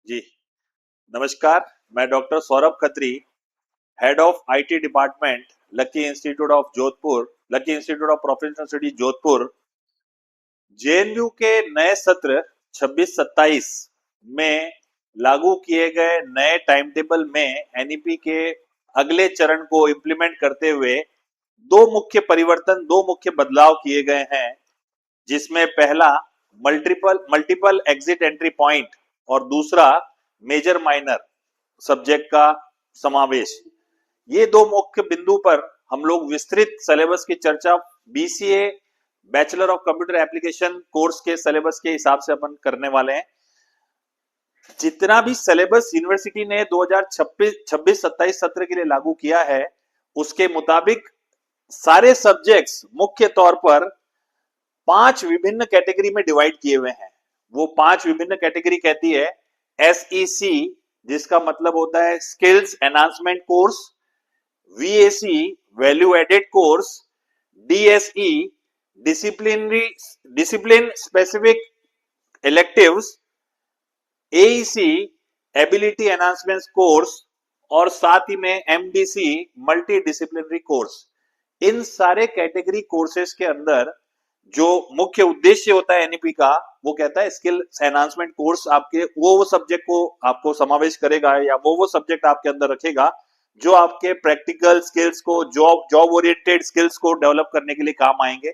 जी नमस्कार। मैं doctor Saurabh Khatri, head of IT department, lucky institute of Jodhpur, lucky institute of professional study Jodhpur. JNU के नए सत्र 26-27 में लागू किए गए नए टाइम टेबल में एनईपी के अगले चरण को इम्प्लीमेंट करते हुए दो मुख्य बदलाव किए गए हैं, जिसमें पहला मल्टीपल एग्जिट एंट्री पॉइंट और दूसरा मेजर माइनर सब्जेक्ट का समावेश। ये दो मुख्य बिंदु पर हम लोग विस्तृत सिलेबस की चर्चा BCA bachelor of computer application course के सिलेबस के हिसाब से अपन करने वाले हैं। जितना भी सिलेबस यूनिवर्सिटी ने 2026-27 सत्र के लिए लागू किया है, उसके मुताबिक सारे सब्जेक्ट्स मुख्य तौर पर 5 विभिन्न कैटेगरी में डिवाइड किए हुए हैं। वो 5 विभिन्न कैटेगरी कहती है एसईसी, जिसका मतलब होता है skills enhancement course, VAC value added course, DSE discipline specific electives, AEC ability enhancement course और साथ ही में एमडीसी मल्टी डिसिप्लिनरी कोर्स। इन सारे कैटेगरी कोर्सेज के अंदर जो मुख्य उद्देश्य होता है एनईपी का, वो कहता है स्किल एनहांसमेंट कोर्स आपके वो सब्जेक्ट को आपको समावेश करेगा या वो सब्जेक्ट आपके अंदर रखेगा जो आपके प्रैक्टिकल स्किल्स को, जॉब ओरिएंटेड स्किल्स को डेवलप करने के लिए काम आएंगे।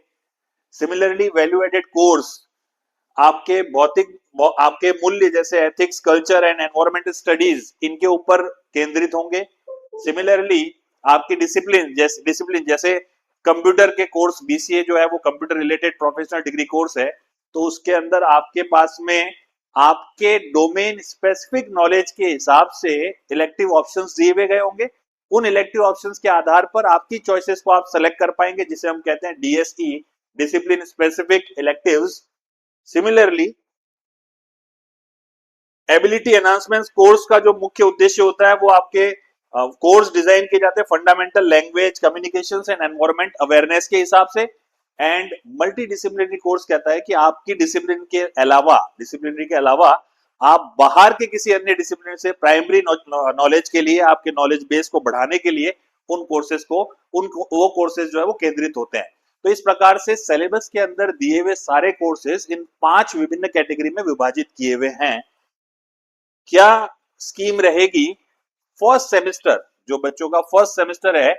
सिमिलरली वैल्यू एडेड कोर्स आपके मूल्य जैसे ethics, culture and environmental studies, इनके ऊपर केंद्रित होंगे। सिमिलरली आपकी डिसिप्लिन जैसे कंप्यूटर के कोर्स, बीसीए जो है वो computer related professional degree course है, तो उसके अंदर आपके पास में आपके डोमेन स्पेसिफिक नॉलेज के हिसाब से इलेक्टिव ऑप्शंस दिए हुए गए होंगे। उन इलेक्टिव ऑप्शंस के आधार पर आपकी चॉइसेस को आप सेलेक्ट कर पाएंगे, जिसे हम कहते हैं DSE, discipline specific electives. Similarly ability enhancement course का जो मुख्य उद्देश्य होता है वो आपके कोर्स डिजाइन किए जाते हैं fundamental language communications and environment awareness के हिसाब से। एंड मल्टी डिसिप्लिनरी कोर्स कहता है कि आपकी डिसिप्लिनरी के अलावा आप बाहर के किसी अन्य डिसिप्लिन से प्राइमरी नॉलेज के लिए, आपके नॉलेज बेस को बढ़ाने के लिए वो कोर्सेज जो है वो केंद्रित होते हैं। तो इस प्रकार से सिलेबस के अंदर दिए हुए सारे कोर्सेज इन 5 विभिन्न कैटेगरी में विभाजित किए हुए हैं। क्या स्कीम रहेगी? फर्स्ट सेमेस्टर, जो बच्चों का फर्स्ट सेमेस्टर है,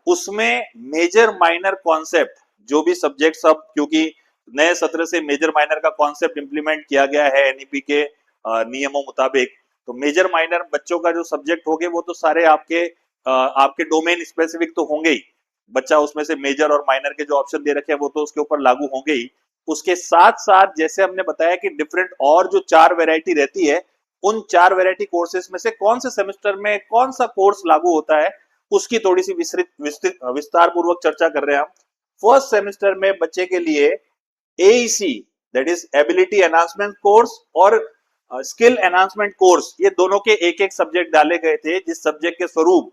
उसमें मेजर माइनर कॉन्सेप्ट जो भी सब्जेक्ट सब, क्योंकि नए सत्र से मेजर माइनर का कॉन्सेप्ट इंप्लीमेंट किया गया है एनईपी के नियमों मुताबिक, तो मेजर माइनर बच्चों का जो सब्जेक्ट होंगे वो तो सारे आपके डोमेन स्पेसिफिक तो होंगे ही। बच्चा उसमें से मेजर और माइनर के जो ऑप्शन दे रखे हैं वो तो उसके ऊपर लागू होंगे ही। उसके साथ साथ जैसे हमने बताया कि डिफरेंट और जो 4 वैरायटी रहती है, उन 4 वैरायटी कोर्सेज में से कौन से सेमेस्टर में कौन सा कोर्स लागू होता है, उसकी थोड़ी सी विस्तार पूर्वक चर्चा कर रहे हैं हम। फर्स्ट सेमेस्टर में बच्चे के लिए AEC, that is ability enhancement course, और स्किल एनहांसमेंट कोर्स, ये दोनों के एक एक सब्जेक्ट डाले गए थे, जिस सब्जेक्ट के स्वरूप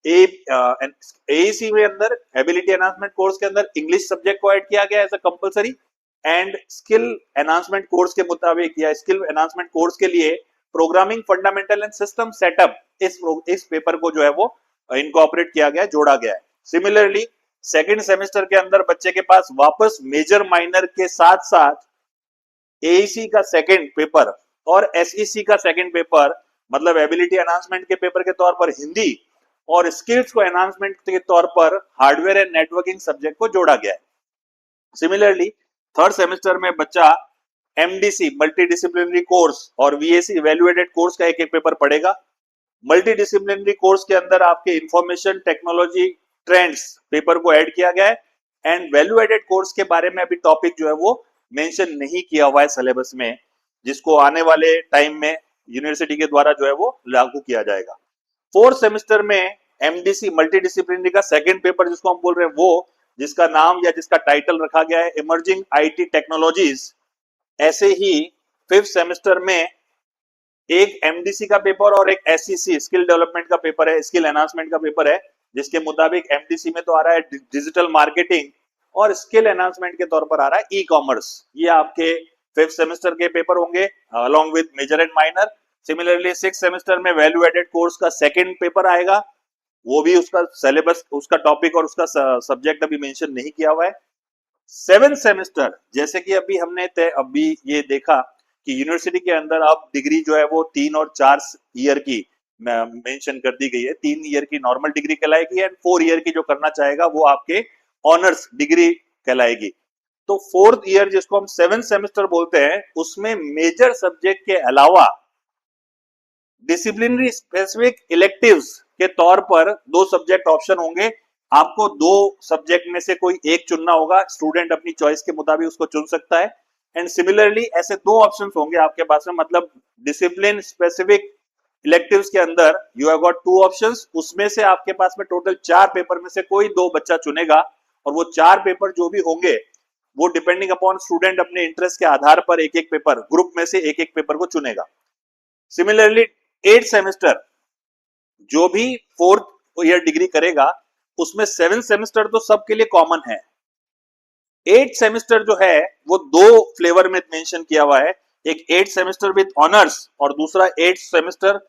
एईसी में अंदर एबिलिटी एनहांसमेंट कोर्स के अंदर इंग्लिश सब्जेक्ट को ऐड किया गया as a compulsory. And skill enhancement course के मुताबिक या स्किल एनहांसमेंट कोर्स के लिए programming fundamental and system setup, इस पेपर को जो है वो इनकॉर्पोरेट किया गया, जोड़ा गया है। सिमिलरली सेकंड सेमेस्टर के अंदर बच्चे के पास वापस मेजर माइनर के साथ साथ एईसी का सेकंड पेपर और एसईसी का सेकंड पेपर, मतलब एबिलिटी एनहांसमेंट के पेपर के तौर पर हिंदी और स्किल्स को एनहांसमेंट के तौर पर हार्डवेयर एंड नेटवर्किंग सब्जेक्ट को जोड़ा गया है। सिमिलरली थर्ड सेमेस्टर में बच्चा एमडीसी मल्टी डिसिप्लिनरी कोर्स और वीएसी वैल्यू एडेड कोर्स का एक एक पेपर पढ़ेगा। मल्टी डिसिप्लिनरी कोर्स के अंदर आपके इंफॉर्मेशन टेक्नोलॉजी ट्रेंड्स पेपर को ऐड किया गया है। एंड वैल्यू एडेड कोर्स के बारे में अभी टॉपिक जो है वो मेंशन नहीं किया हुआ है सिलेबस में, जिसको आने वाले टाइम में यूनिवर्सिटी के द्वारा जो है वो लागू किया जाएगा। फोर्थ सेमेस्टर में एमडीसी मल्टी डिसिप्लिनरी का सेकंड पेपर जिसको हम बोल रहे हैं, वो जिसका नाम या जिसका टाइटल रखा गया है इमर्जिंग आईटी टेक्नोलॉजीज। ऐसे ही फिफ्थ सेमेस्टर में एक एमडीसी का पेपर और एक एसईसी स्किल डेवलपमेंट का पेपर है, स्किल एनहांसमेंट का पेपर है, जिसके मुताबिक एमडीसी में तो आ रहा है डिजिटल मार्केटिंग और स्किल एनहांसमेंट के तौर पर आ रहा है ई कॉमर्स। ये आपके फिफ्थ सेमेस्टर के पेपर होंगे along with major and minor. Similarly six semester में वैल्यू एडेड कोर्स का सेकंड पेपर आएगा, वो भी उसका सिलेबस, उसका टॉपिक और उसका सब्जेक्ट अभी मेंशन नहीं किया हुआ है। सेवेंथ सेमेस्टर, जैसे कि अभी हमने अभी ये देखा कि यूनिवर्सिटी के अंदर अब डिग्री जो है वो 3 और 4 ईयर की मेंशन कर दी गई है। 3 ईयर की नॉर्मल डिग्री कहलाएगी एंड 4 ईयर की जो करना चाहेगा वो आपके ऑनर्स डिग्री कहलाएगी। तो फोर्थ ईयर जिसको हम सेवेंथ सेमेस्टर बोलते हैं, उसमें मेजर सब्जेक्ट के अलावा डिसिप्लिनरी स्पेसिफिक इलेक्टिव्स के तौर पर 2 सब्जेक्ट ऑप्शन होंगे। आपको 2 सब्जेक्ट में से कोई एक चुनना होगा, स्टूडेंट अपनी चॉइस के मुताबिक उसको चुन सकता है। एंड सिमिलरली ऐसे 2 ऑप्शंस होंगे आपके पास में, मतलब डिसिप्लिन स्पेसिफिक इलेक्टिव्स के अंदर यू हैव गॉट 2 ऑप्शंस, उसमें से आपके पास में टोटल 4 पेपर में से कोई 2 बच्चा चुनेगा और वो 4 पेपर जो भी होंगे वो डिपेंडिंग अपॉन स्टूडेंट अपने इंटरेस्ट के आधार पर एक एक पेपर, ग्रुप में से एक एक पेपर को चुनेगा। सिमिलरली 8 सेमेस्टर, जो भी फोर्थ ईयर डिग्री करेगा उसमें 7 सेमेस्टर तो सबके लिए कॉमन है। 8 सेमेस्टर जो है वो 2 फ्लेवर में मेंशन किया हुआ है, एक 8 सेमेस्टर विद ऑनर्स और दूसरा 8 सेमेस्टर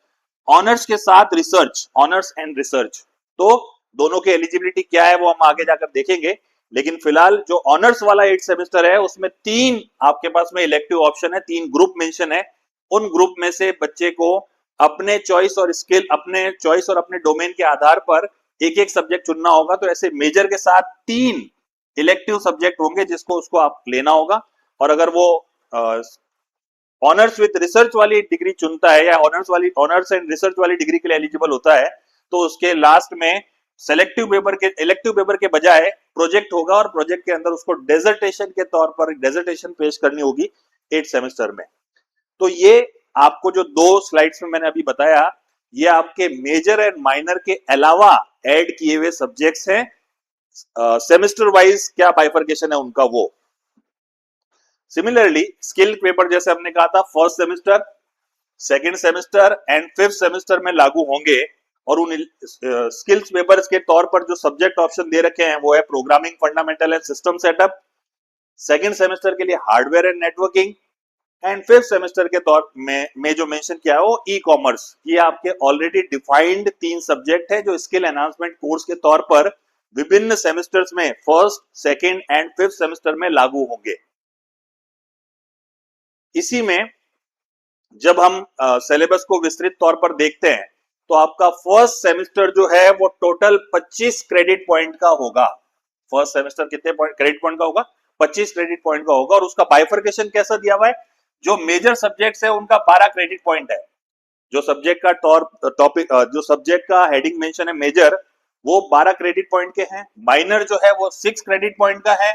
ऑनर्स के साथ रिसर्च, ऑनर्स एंड रिसर्च। तो दोनों की एलिजिबिलिटी क्या है वो हम आगे जाकर देखेंगे, लेकिन फिलहाल जो ऑनर्स वाला 8 सेमेस्टर है उसमें 3 आपके पास में इलेक्टिव ऑप्शन है, 3 ग्रुप मेंशन है। उन ग्रुप में से बच्चे को अपने चॉइस और स्किल, अपने चॉइस और अपने डोमेन के आधार पर एक एक सब्जेक्ट चुनना होगा। तो ऐसे मेजर के साथ 3 इलेक्टिव सब्जेक्ट होंगे जिसको उसको आप लेना होगा। और अगर वो ऑनर्स विद रिसर्च वाली डिग्री चुनता है या ऑनर्स एंड रिसर्च वाली डिग्री के लिए एलिजिबल होता है, तो उसके लास्ट में सेलेक्टिव पेपर के, इलेक्टिव पेपर के बजाय प्रोजेक्ट होगा और प्रोजेक्ट के अंदर उसको डेजर्टेशन के तौर पर डेजर्टेशन पेश करनी होगी 8 सेमेस्टर में। तो ये आपको जो 2 स्लाइड्स में मैंने अभी बताया, ये आपके मेजर एंड माइनर के अलावा ऐड किए हुए सब्जेक्ट्स हैं। सेमेस्टर वाइज क्या बाइफर्केशन है उनका वो। सिमिलरली स्किल पेपर जैसे हमने कहा था first semester, second semester and fifth semester में लागू होंगे। और उन स्किल्स पेपर्स के तौर पर जो सब्जेक्ट ऑप्शन दे रखे हैं वो है programming fundamental and system setup, second semester के लिए hardware and networking, and fifth semester के तौर में जो मेंशन किया है वो ई कॉमर्स। ये आपके ऑलरेडी डिफाइंड 3 सब्जेक्ट है जो स्किल एनहांसमेंट कोर्स के तौर पर विभिन्न सेमेस्टर्स में first, second and fifth semester में लागू होंगे। इसी में जब हम सिलेबस को विस्तृत तौर पर देखते हैं तो आपका फर्स्ट सेमेस्टर जो है वो टोटल 25 क्रेडिट पॉइंट का होगा। फर्स्ट सेमेस्टर कितने क्रेडिट पॉइंट का होगा? 25 क्रेडिट पॉइंट का होगा। और उसका बाइफर्केशन कैसा दिया हुआ है? जो मेजर सब्जेक्ट्स है उनका 12 क्रेडिट पॉइंट है। जो सब्जेक्ट का टॉपिक, जो सब्जेक्ट का हेडिंग मेंशन है मेजर, वो 12 क्रेडिट पॉइंट के हैं। माइनर जो है वो 6 क्रेडिट पॉइंट का है।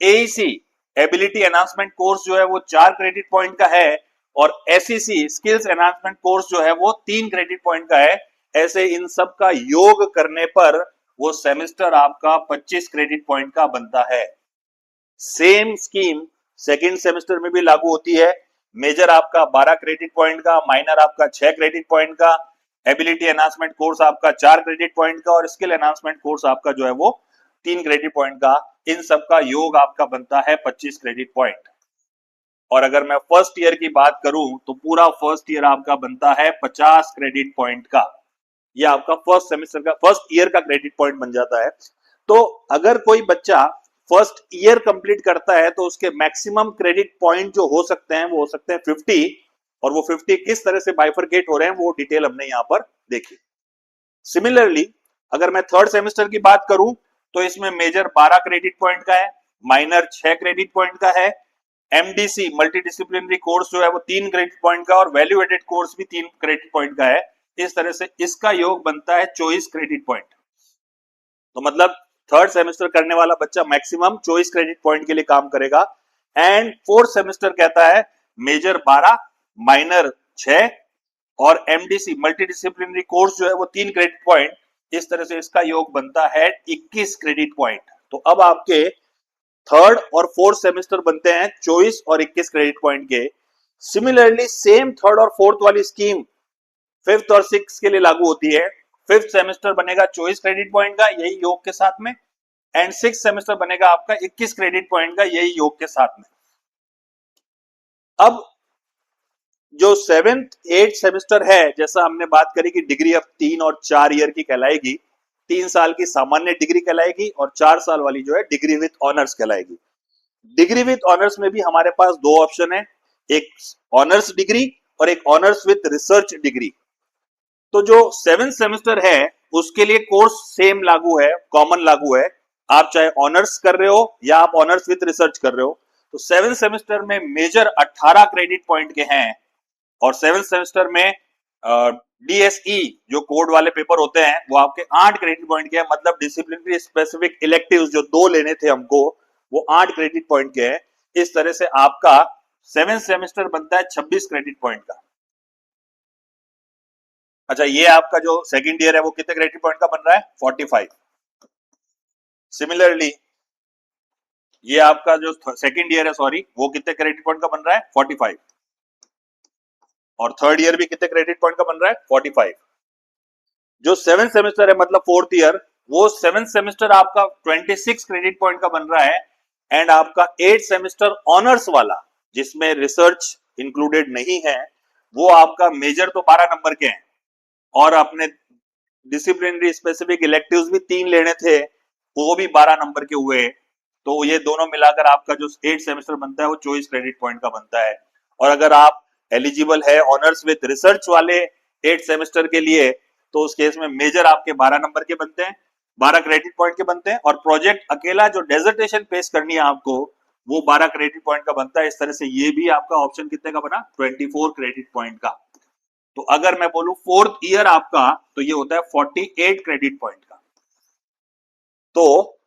एईसी एबिलिटी एनहांसमेंट कोर्स जो है वो 4 क्रेडिट पॉइंट का है। और एसईसी स्किल्स एनहांसमेंट कोर्स जो है वो 3 क्रेडिट पॉइंट का है। ऐसे इन सब का योग करने पर वो सेमेस्टर आपका 25 क्रेडिट पॉइंट का बनता है। सेम स्कीम सेकेंड सेमेस्टर में भी लागू होती है। मेजर आपका 12 क्रेडिट पॉइंट का, माइनर आपका 6 क्रेडिट पॉइंट का, एबिलिटी एनहांसमेंट कोर्स आपका 4 क्रेडिट पॉइंट का और स्किल एनहांसमेंट कोर्स आपका जो है वो 3 क्रेडिट पॉइंट का। इन सब का योग आपका बनता है 25 क्रेडिट पॉइंट। और अगर मैं फर्स्ट ईयर की बात करूं तो पूरा फर्स्ट ईयर आपका बनता है 50 क्रेडिट पॉइंट का। यह आपका फर्स्ट सेमेस्टर का, फर्स्ट ईयर का क्रेडिट पॉइंट बन जाता है। तो अगर कोई बच्चा फर्स्ट ईयर कंप्लीट करता है तो उसके मैक्सिमम क्रेडिट पॉइंट जो हो सकते हैं वो हो सकते हैं 50। और वो 50 किस तरह से बाइफरकेट हो रहे हैं वो डिटेल हमने यहां पर देखी। सिमिलरली अगर मैं थर्ड सेमेस्टर की बात करूं तो इसमें मेजर 12 क्रेडिट पॉइंट का है, माइनर 6 क्रेडिट पॉइंट का है, एमडीसी मल्टी डिसिप्लिनरी कोर्स जो है वो 3 क्रेडिट पॉइंट का और वैल्यू एडेड कोर्स भी 3 क्रेडिट पॉइंट का है। इस तरह से इसका योग बनता है 24 क्रेडिट पॉइंट। तो मतलब थर्ड सेमेस्टर करने वाला बच्चा मैक्सिमम 24 क्रेडिट पॉइंट के लिए काम करेगा। एंड फोर्थ सेमेस्टर कहता है मेजर 12, माइनर 6 और एमडीसी मल्टी डिसिप्लिनरी कोर्स जो है वो 3 क्रेडिट पॉइंट। इस तरह से इसका योग बनता है 21 क्रेडिट पॉइंट। तो अब आपके थर्ड और फोर्थ सेमेस्टर बनते हैं 24 और 21 क्रेडिट पॉइंट के। सिमिलरली सेम थर्ड और फोर्थ वाली स्कीम फिफ्थ और सिक्स के लिए लागू होती है। फिफ्थ सेमेस्टर बनेगा 24 क्रेडिट पॉइंट का यही योग के साथ में, एंड सिक्स सेमेस्टर बनेगा आपका 21 क्रेडिट पॉइंट का यही योग के साथ में। अब जो 7th 8th सेमेस्टर है, जैसा हमने बात करी कि डिग्री अब 3 और 4 ईयर की कहलाएगी, 3 साल की सामान्य डिग्री कहलाएगी और 4 साल वाली जो है डिग्री विथ ऑनर्स कहलाएगी। डिग्री विथ ऑनर्स में भी हमारे पास दो ऑप्शन है, एक ऑनर्स डिग्री और एक ऑनर्स विथ रिसर्च डिग्री। तो जो 7th सेमेस्टर है उसके लिए कोर्स सेम लागू है, कॉमन लागू है, आप चाहे ऑनर्स कर रहे हो या आप ऑनर्स विथ रिसर्च कर रहे हो। तो 7th सेमेस्टर में मेजर 18 क्रेडिट पॉइंट के हैं और 7th सेमेस्टर में डीएसई जो कोड वाले पेपर होते हैं वो आपके 8 क्रेडिट पॉइंट के हैं, मतलब डिसिप्लिनरी स्पेसिफिक इलेक्टिव्स जो 2 लेने थे हमको वो 8 क्रेडिट पॉइंट के हैं। इस तरह से आपका 7th सेमेस्टर बनता है 26 क्रेडिट पॉइंट का। अच्छा, ये आपका जो सेकंड ईयर है वो कितने क्रेडिट पॉइंट का बन रहा है? 45। सिमिलरली ये आपका जो सेकंड ईयर है, सॉरी, वो कितने क्रेडिट पॉइंट का बन रहा है? 45। और थर्ड ईयर भी कितने क्रेडिट पॉइंट का बन रहा है? 45। जो 7th सेमेस्टर है मतलब 4th ईयर, वो 7th सेमेस्टर आपका 26 क्रेडिट पॉइंट का बन रहा है। एंड आपका 8th सेमेस्टर ऑनर्स वाला जिसमें रिसर्च इंक्लूडेड नहीं है, वो आपका मेजर तो 12 नंबर के हैं और अपने डिसिप्लिनरी स्पेसिफिक इलेक्टिव्स भी 3 लेने थे, वो भी 12 नंबर के हुए। तो ये दोनों मिलाकर आपका जो 8 सेमेस्टर बनता है वो 24 क्रेडिट पॉइंट का बनता है। और अगर आप एलिजिबल है ऑनर्स विद रिसर्च वाले 8 सेमेस्टर के लिए, तो उस केस में मेजर आपके 12 नंबर के बनते हैं, 12 क्रेडिट पॉइंट के बनते हैं, और प्रोजेक्ट अकेला जो डेजर्टेशन पेश करनी है आपको वो 12 क्रेडिट पॉइंट का बनता है। इस तरह से ये भी आपका ऑप्शन कितने का बना? 24 क्रेडिट पॉइंट का। तो अगर मैं बोलूं 4th ईयर आपका, तो ये होता है 48 क्रेडिट पॉइंट का। तो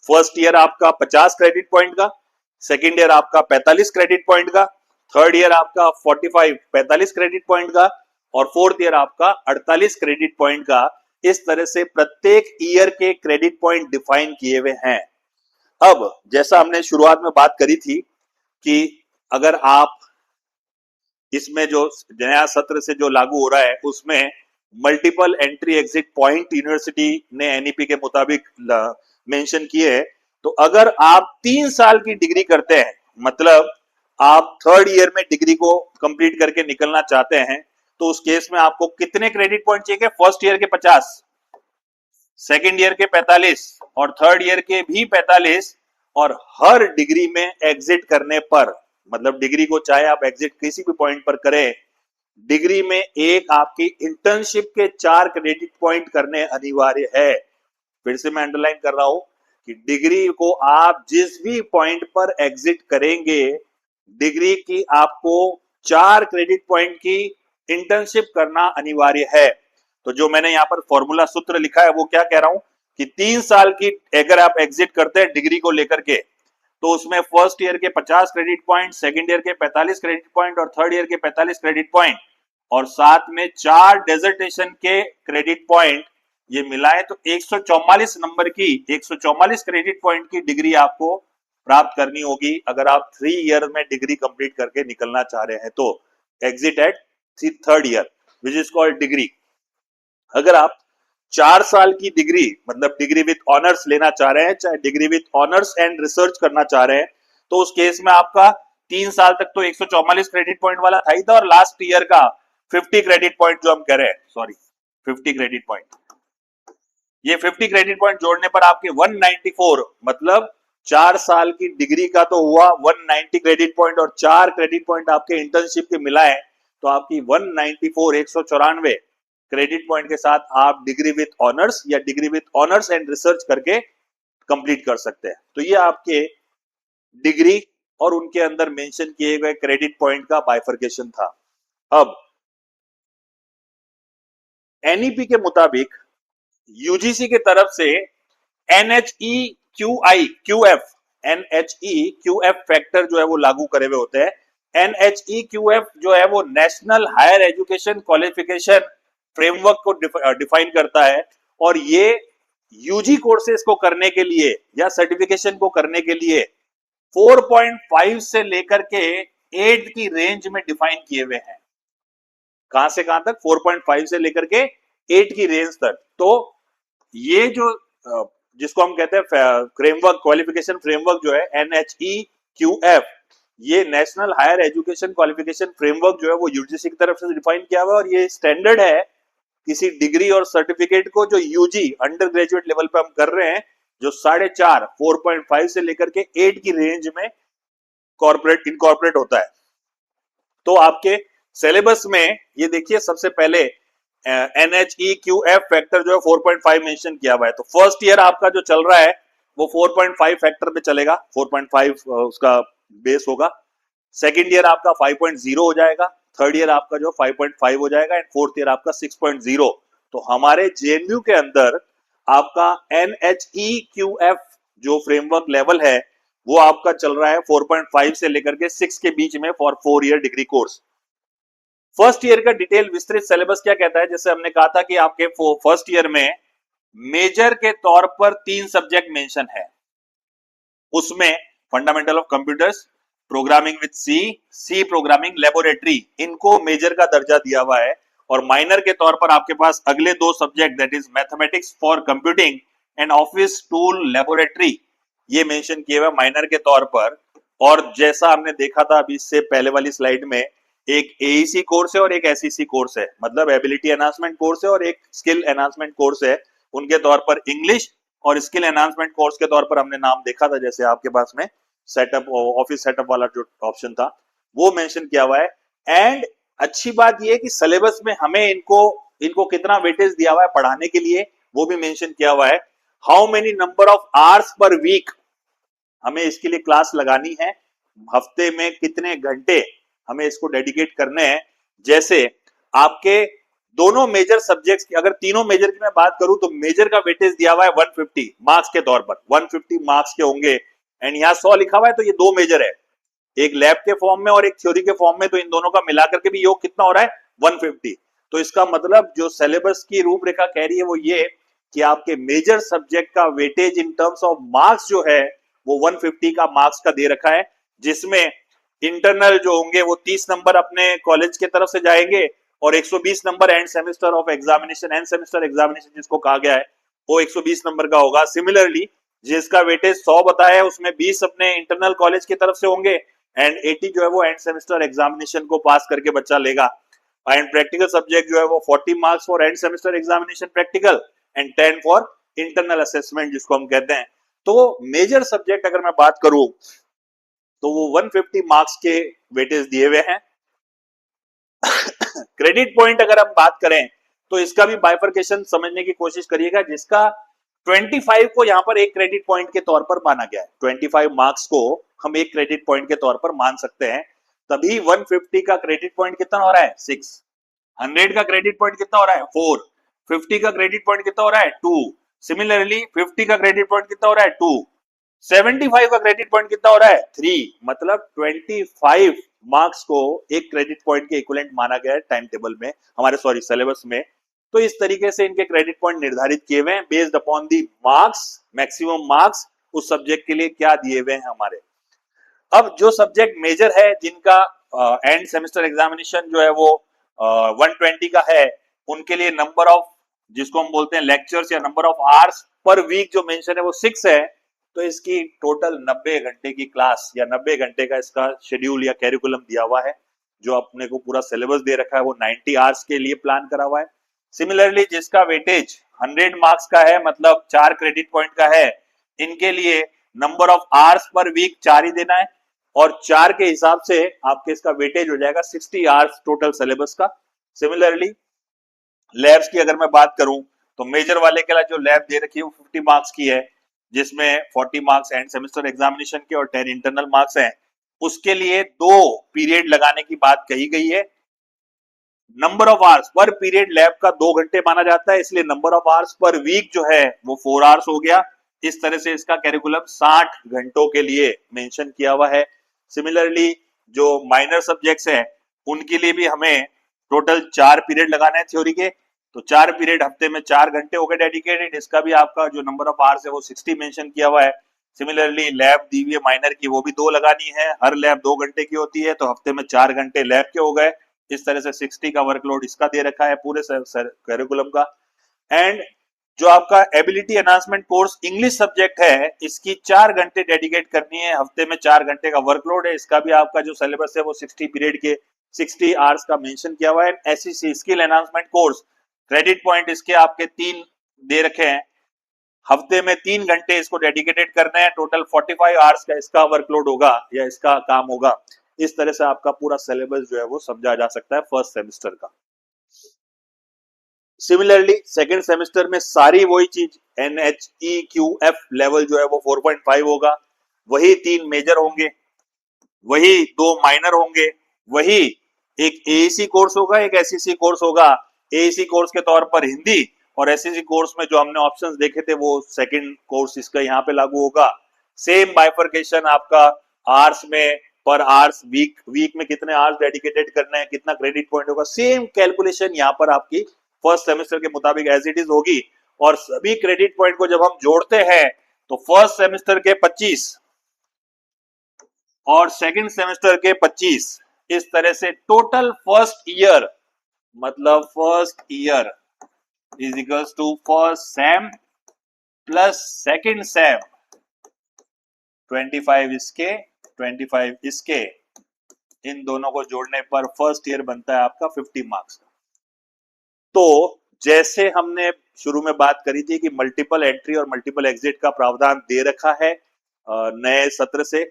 फर्स्ट ईयर आपका 50 क्रेडिट पॉइंट का, सेकेंड ईयर आपका 45 क्रेडिट पॉइंट का, थर्ड ईयर आपका 45 क्रेडिट पॉइंट का, और फोर्थ ईयर आपका 48 क्रेडिट पॉइंट का। इस तरह से प्रत्येक ईयर के क्रेडिट पॉइंट डिफाइन किए हुए हैं। अब जैसा हमने शुरुआत में बात करी थी कि अगर आप इसमें जो नया सत्र से जो लागू हो रहा है उसमें multiple entry exit point university ने एनईपी के मुताबिक मेंशन किए हैं। तो अगर आप 3 साल की डिग्री करते हैं, मतलब आप थर्ड ईयर में डिग्री को कंप्लीट करके निकलना चाहते हैं, तो उस केस में आपको कितने क्रेडिट पॉइंट चाहिए? फर्स्ट ईयर के 50, सेकेंड ईयर के 45 और थर्ड ईयर के भी 45। और हर डिग्री में एग्जिट करने पर, मतलब डिग्री को चाहे आप एग्जिट किसी भी पॉइंट पर करें, डिग्री में एक आपकी इंटर्नशिप के 4 क्रेडिट पॉइंट करने अनिवार्य है। फिर से मैं अंडरलाइन कर रहा हूं कि डिग्री को आप जिस भी पॉइंट पर एग्जिट करेंगे, डिग्री की आपको 4 क्रेडिट पॉइंट की इंटर्नशिप करना अनिवार्य है। तो जो मैंने यहाँ पर फॉर्मूला सूत्र लिखा है वो क्या कह रहा हूं कि 3 साल की अगर आप एग्जिट करते हैं डिग्री को लेकर के, तो उसमें फर्स्ट ईयर के 50 क्रेडिट पॉइंट, सेकंड ईयर के 45 क्रेडिट पॉइंट और थर्ड ईयर के 45 क्रेडिट पॉइंट, और साथ में 4 डेजर्टेशन के क्रेडिट पॉइंट, ये मिलाए तो 144 नंबर की 144 क्रेडिट पॉइंट की डिग्री आपको प्राप्त करनी होगी अगर आप 3 ईयर में डिग्री कंप्लीट करके निकलना चाह रहे हैं। तो exit at third year which is called degree. अगर आप 4 साल की डिग्री, मतलब डिग्री विथ ऑनर्स लेना चाह रहे हैं, चाहे degree with honours and research करना चाह रहे हैं, तो उस केस में आपका 3 साल तक तो 144 क्रेडिट पॉइंट वाला था ही था, और लास्ट ईयर का 50 क्रेडिट पॉइंट जो हम कह रहे हैं, सॉरी 50 क्रेडिट पॉइंट, ये 50 क्रेडिट पॉइंट जोड़ने पर आपके 194, मतलब 4 साल की डिग्री का तो हुआ 190 क्रेडिट पॉइंट, और 4 क्रेडिट पॉइंट आपके इंटर्नशिप के मिलाए तो आपकी 194 194 क्रेडिट पॉइंट के साथ आप डिग्री विथ ऑनर्स या degree with honours and research करके कंप्लीट कर सकते हैं। तो ये आपके डिग्री और उनके अंदर मेंशन किए गए क्रेडिट पॉइंट का बाइफर्केशन था। अब एनईपी के मुताबिक यूजीसी की तरफ से एनएचईक्यूएफ फैक्टर जो है वो लागू करे हुए होते हैं। एनएचईक्यूएफ जो है वो national higher education qualification framework को डिफाइन करता है, और ये यूजी कोर्सेज को करने के लिए या सर्टिफिकेशन को करने के लिए 4.5 से लेकर के 8 की रेंज में डिफाइन किए हुए हैं। कहां से कहां तक? 4.5 से लेकर के 8 की रेंज तक। तो ये जो जिसको हम कहते हैं फ्रेमवर्क, क्वालिफिकेशन फ्रेमवर्क जो है एनएचईक्यूएफ, ये national higher education qualification framework जो है वो यूजीसी की तरफ से डिफाइन किया हुआ है, और ये स्टैंडर्ड है किसी डिग्री और सर्टिफिकेट को जो यूजी अंडर ग्रेजुएट लेवल पे हम कर रहे हैं, जो 4.5 4.5 से लेकर के 8 की रेंज में कॉर्पोरेट इनकॉर्पोरेट होता है। तो आपके सिलेबस में ये देखिए सबसे पहले NHEQF फैक्टर जो है 4.5 मेंशन किया हुआ है। तो फर्स्ट ईयर आपका जो चल रहा है वो 4.5 फैक्टर पे चलेगा, 4.5 उसका बेस होगा। सेकेंड ईयर आपका 5.0 हो जाएगा, थर्ड ईयर आपका जो 5.5 हो जाएगा, एंड फोर्थ ईयर आपका 6.0। तो हमारे जेएनयू के अंदर आपका NHEQF जो फ्रेमवर्क लेवल है वो आपका चल रहा है 4.5 से लेकर के 6 के बीच में for 4 year degree course. First year का डिटेल विस्तृत सिलेबस क्या कहता है, जैसे हमने कहा था कि आपके फर्स्ट ईयर में मेजर के तौर पर 3 सब्जेक्ट मेंशन है, उसमें fundamental of computers, programming with C programming laboratory, इनको मेजर का दर्जा दिया हुआ है। और माइनर के तौर पर आपके पास अगले 2 subject that is mathematics for computing and office tool laboratory, ये मेंशन किए हुए माइनर के तौर पर। और जैसा हमने देखा था अभी इससे पहले वाली स्लाइड में, एक एईसी कोर्स है और एक एसईसी कोर्स है, मतलब एबिलिटी एनहांसमेंट कोर्स है और एक स्किल एनहांसमेंट कोर्स है। उनके तौर पर इंग्लिश और स्किल एनहांसमेंट कोर्स के तौर पर हमने नाम देखा था, जैसे आपके पास में सेटअप ऑफिस सेटअप वाला जो ऑप्शन था वो मेंशन किया हुआ है। एंड अच्छी बात ये है कि सिलेबस में हमें इनको कितना वेटेज दिया हुआ है पढ़ाने के लिए वो भी मेंशन किया हुआ है। How many number of hours per week हमें इसके लिए क्लास लगानी है, हफ्ते में कितने घंटे हमें इसको डेडिकेट करने हैं। जैसे आपके दोनों मेजर सब्जेक्ट्स की, अगर तीनों मेजर की मैं बात करूं तो मेजर का वेटेज दिया हुआ है 150 मार्क्स के तौर पर, 150 मार्क्स के होंगे। एंड यहाँ 100 लिखा हुआ है, तो ये 2 मेजर है, एक लैब के फॉर्म में और एक थ्योरी के फॉर्म में, तो इन दोनों का मिलाकर के भी योग कितना हो रहा है 150। तो इसका मतलब जो सिलेबस की रूपरेखा कह रही है वो ये कि आपके मेजर सब्जेक्ट का weightage in terms of marks जो है वो 150 का मार्क्स का दे रखा है, जिसमें इंटरनल जो होंगे वो 30 नंबर अपने कॉलेज की तरफ से जाएंगे और 120 number end semester of examination, end semester examination जिसको कहा गया है वो 120 नंबर का होगा। सिमिलरली जिसका वेटेज 100 बताया है उसमें 20 अपने इंटरनल कॉलेज की तरफ से होंगे एंड 80 जो है वो एंड सेमेस्टर एग्जामिनेशन को पास करके बच्चा लेगा। एंड प्रैक्टिकल सब्जेक्ट जो है वो 40 marks for end semester examination practical and 10 for internal assessment जिसको हम कहते हैं। तो मेजर सब्जेक्ट अगर मैं बात करूं तो वो 150 मार्क्स के वेटेज दिए हुए हैं। क्रेडिट पॉइंट अगर हम बात करें तो इसका भी बाइफर्केशन समझने की कोशिश करिएगा, जिसका 25 को यहां पर एक क्रेडिट पॉइंट के तौर पर माना गया है। 25 मार्क्स को हम एक क्रेडिट पॉइंट के तौर पर मान सकते हैं, तभी 150 का क्रेडिट पॉइंट कितना हो रहा है 6, 100 का क्रेडिट पॉइंट कितना हो रहा है 4, 50 का क्रेडिट पॉइंट कितना हो रहा है 2, सिमिलरली 50 का क्रेडिट पॉइंट कितना हो रहा है 2, 75 का क्रेडिट पॉइंट कितना हो रहा है 3, मतलब 25 मार्क्स को एक क्रेडिट पॉइंट के इक्विवेलेंट माना गया है टाइम टेबल में, हमारे सॉरी सिलेबस में। तो इस तरीके से इनके क्रेडिट पॉइंट निर्धारित किए हुए हैं based upon the marks, maximum marks उस सब्जेक्ट के लिए क्या दिए हुए हैं हमारे। अब जो सब्जेक्ट मेजर है जिनका एंड सेमेस्टर एग्जामिनेशन जो है वो 120 का है, उनके लिए नंबर ऑफ जिसको हम बोलते हैं लेक्चर्स या number of hours per week जो मेंशन है वो 6 है। तो इसकी टोटल 90 घंटे की क्लास या 90 घंटे का इसका शेड्यूल या कैरिकुलम दिया हुआ है। जो अपने को पूरा सिलेबस दे रखा है वो 90 आवर्स के लिए प्लान करा हुआ है। सिमिलरली जिसका वेटेज 100 मार्क्स का है, मतलब 4 क्रेडिट पॉइंट का है, इनके लिए number of hours per week 4 ही देना है और 4 के हिसाब से आपके इसका वेटेज हो जाएगा 60 आवर्स टोटल सिलेबस का। सिमिलरली लैब्स की अगर मैं बात करूं तो मेजर वाले के लिए जो लैब दे रखी है वो 50 मार्क्स की है, जिसमें 40 मार्क्स एंड सेमेस्टर एग्जामिनेशन के और 10 इंटरनल मार्क्स हैं। उसके लिए 2 पीरियड लगाने की बात कही गई है। Number of hours per period lab का 2 घंटे माना जाता है, इसलिए number of hours per week जो है वो 4 आवर्स हो गया। इस तरह से इसका कैरिकुलम 60 घंटों के लिए मेंशन किया हुआ है। सिमिलरली जो माइनर सब्जेक्ट्स हैं उनके लिए भी हमें टोटल 4 पीरियड लगाने हैं थ्योरी के, तो 4 पीरियड हफ्ते में 4 घंटे हो गए डेडिकेटेड। इसका भी आपका जो नंबर ऑफ आवर्स है वो 60 मेंशन किया हुआ है। सिमिलरली लैब दी हुई है माइनर की, वो भी 2 लगानी है, हर लैब 2 घंटे की होती है, तो हफ्ते में 4 घंटे लैब के हो गए। इस तरह से 60 का वर्कलोड इसका दे रखा है पूरे कैरिकुलम का। एंड जो आपका ability enhancement course English subject है, इसकी 4 घंटे डेडिकेट करनी है, हफ्ते में 4 घंटे का वर्कलोड है। इसका भी आपका जो सिलेबस है वो 60 पीरियड के 60 आवर्स का मेंशन किया हुआ है। SEC skill enhancement course, credit point इसके आपके 3 दे रखे हैं, हफ्ते में 3 घंटे इसको डेडिकेटेड करना है, टोटल 45 आवर्स का इसका वर्कलोड होगा या इसका काम होगा। इस तरह से आपका पूरा सिलेबस जो है वो समझा जा सकता है फर्स्ट सेमेस्टर का। सिमिलरली सेकेंड सेमेस्टर में सारी वही चीज, NHEQF लेवल जो है वो 4.5 होगा, वही 3 मेजर होंगे, वही 2 माइनर होंगे, वही एक AEC कोर्स होगा, एक SEC कोर्स होगा। AEC कोर्स के तौर पर हिंदी और SEC कोर्स में जो हमने ऑप्शंस देखे थे वो सेकंड कोर्स इसका यहाँ पे लागू होगा। सेम बाइफर्केशन आपका आवर्स में, पर आवर्स, वीक में कितने आवर्स डेडिकेटेड करना है, कितना क्रेडिट पॉइंट होगा, सेम कैलकुलेशन यहाँ पर आपकी फर्स्ट सेमेस्टर के मुताबिक एज इट इज होगी। और सभी क्रेडिट पॉइंट को जब हम जोड़ते हैं तो फर्स्ट सेमेस्टर के 25 और सेकंड सेमेस्टर के 25, इस तरह से टोटल फर्स्ट ईयर, मतलब first year is equals to first sem plus second sem, 25 इसके 25 इसके, इन दोनों को जोड़ने पर फर्स्ट ईयर बनता है आपका 50 मार्क्स का। तो जैसे हमने शुरू में बात करी थी कि मल्टीपल एंट्री और मल्टीपल एग्जिट का प्रावधान दे रखा है नए सत्र से,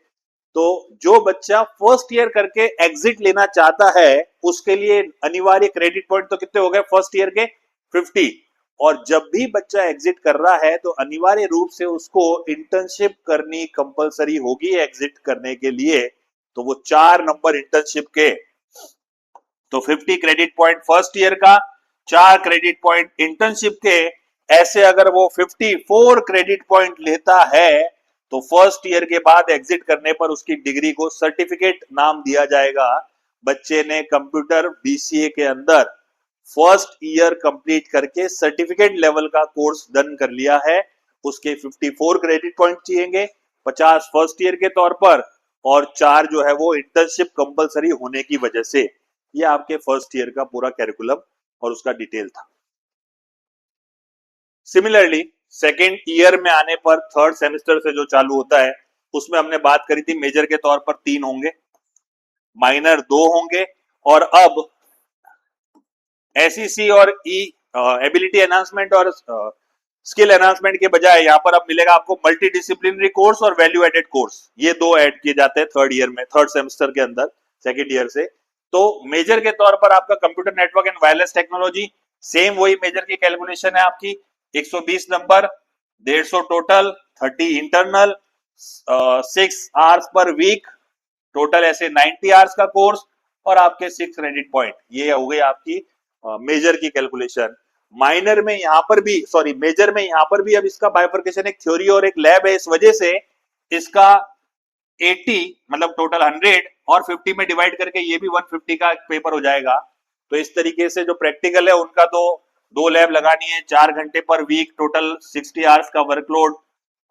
तो जो बच्चा फर्स्ट ईयर करके एग्जिट लेना चाहता है उसके लिए अनिवार्य क्रेडिट पॉइंट तो कितने हो गए फर्स्ट ईयर के 50, और जब भी बच्चा एग्जिट कर रहा है तो अनिवार्य रूप से उसको इंटर्नशिप करनी कंपलसरी होगी एग्जिट करने के लिए, तो वो 4 नंबर इंटर्नशिप के, तो 50 क्रेडिट पॉइंट फर्स्ट ईयर का, 4 क्रेडिट पॉइंट इंटर्नशिप के। ऐसे अगर वो 54 क्रेडिट पॉइंट लेता है तो फर्स्ट ईयर के बाद एग्जिट करने पर उसकी डिग्री को सर्टिफिकेट नाम दिया जाएगा। बच्चे ने कंप्यूटर BCA के अंदर फर्स्ट ईयर कंप्लीट करके सर्टिफिकेट लेवल का कोर्स डन कर लिया है, उसके 54 क्रेडिट पॉइंट चाहिएंगे, 50 फर्स्ट ईयर के तौर पर और 4 जो है वो इंटर्नशिप कंपलसरी होने की वजह से। ये आपके फर्स्ट ईयर का पूरा कैरिकुलम और उसका डिटेल था। सिमिलरली सेकेंड ईयर में आने पर थर्ड सेमेस्टर से जो चालू होता है उसमें हमने बात करी थी मेजर के तौर पर 3 होंगे, माइनर 2 होंगे, और अब SEC और एबिलिटी एनहांसमेंट और स्किल एनहांसमेंट के बजाय यहाँ पर अब मिलेगा आपको मल्टी डिसिप्लिनरी कोर्स और वैल्यू एडेड कोर्स, ये 2 ऐड किए जाते हैं थर्ड ईयर में, थर्ड सेमेस्टर के अंदर सेकेंड ईयर से। तो मेजर के तौर पर आपका computer network and wireless technology, same वही मेजर की कैलकुलेशन है आपकी, 120 number, 150 total, 30 internal, 6 hours per week, total ऐसे 90 आवर्स का कोर्स और आपके 6 क्रेडिट पॉइंट। ये हो गई आपकी मेजर की कैलकुलेशन। माइनर में यहाँ पर भी, सॉरी मेजर में यहाँ पर भी अब इसका बाइफर्केशन एक थ्योरी और एक लैब है, इस वजह से इसका 80 मतलब टोटल 100 और 50 में डिवाइड करके ये भी 150 का पेपर हो जाएगा। तो इस तरीके से जो प्रैक्टिकल है उनका तो 2 लैब लगानी है, 4 घंटे पर वीक, टोटल 60 आवर्स का वर्कलोड,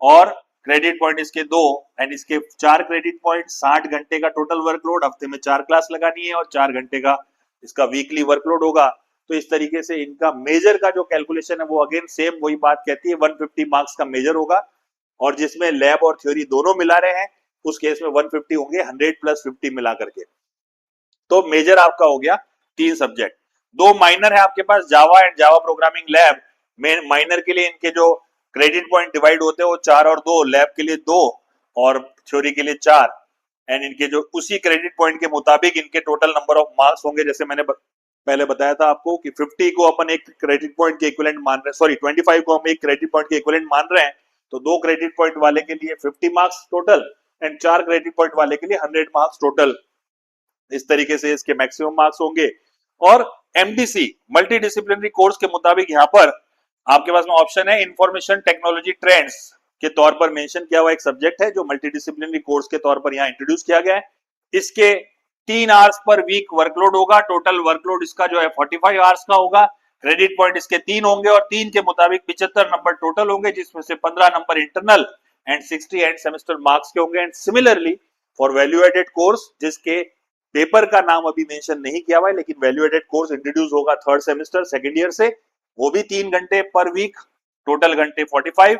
और क्रेडिट पॉइंट इसके 2 एंड इसके 4 क्रेडिट पॉइंट, 60 घंटे का टोटल वर्कलोड, हफ्ते में 4 क्लास लगानी है और 4 घंटे का इसका वीकली वर्कलोड होगा। तो इस तरीके से इनका मेजर का जो कैलकुलेशन है वो अगेन सेम वही बात कहती है, 150 मार्क्स का मेजर होगा, और जिसमें लैब और थ्योरी दोनों मिला रहे हैं उस केस में 150 होंगे, 100 प्लस 50 मिला करके। तो मेजर आपका हो गया 3 सब्जेक्ट। 2 माइनर है आपके पास, Java and Java programming lab में। माइनर के लिए इनके जो क्रेडिट पॉइंट डिवाइड होते हैं वो 4 और 2, लैब के लिए 2 और थ्योरी के लिए 4, एंड इनके जो उसी क्रेडिट पॉइंट के मुताबिक इनके टोटल नंबर ऑफ मार्क्स होंगे। जैसे मैंने पहले बताया था आपको कि 50 को अपन एक क्रेडिट पॉइंट के इक्विवेलेंट मान रहे हैं, सॉरी 25 को हम एक क्रेडिट पॉइंट के इक्विवेलेंट मान रहे हैं, तो 2 क्रेडिट पॉइंट वाले के लिए 50 marks total and 4 credit point वाले के लिए 100 मार्क्स टोटल। इस तरीके से इसके मैक्सिमम मार्क्स होंगे। और MDC मल्टी डिसिप्लिनरी कोर्स के मुताबिक यहाँ पर आपके पास में ऑप्शन है इंफॉर्मेशन टेक्नोलॉजी ट्रेंड्स के तौर पर मेंशन किया हुआ एक सब्जेक्ट है जो मल्टी डिसिप्लिनरी कोर्स के तौर पर यहाँ इंट्रोड्यूस किया गया है। इसके 3 आवर्स पर वीक वर्कलोड होगा, टोटल वर्कलोड इसका जो है 45 आवर्स का होगा, क्रेडिट पॉइंट इसके 3 होंगे और 3 के मुताबिक 75 नंबर टोटल होंगे, जिसमें से 15 number internal and 60 end semester marks के होंगे। And similarly for value added course, जिसके पेपर का नाम अभी मेंशन नहीं किया हुआ है लेकिन वैल्यू एडेड कोर्स इंट्रोड्यूस होगा थर्ड सेमेस्टर सेकंड ईयर से, वो भी 3 घंटे पर वीक टोटल घंटे 45,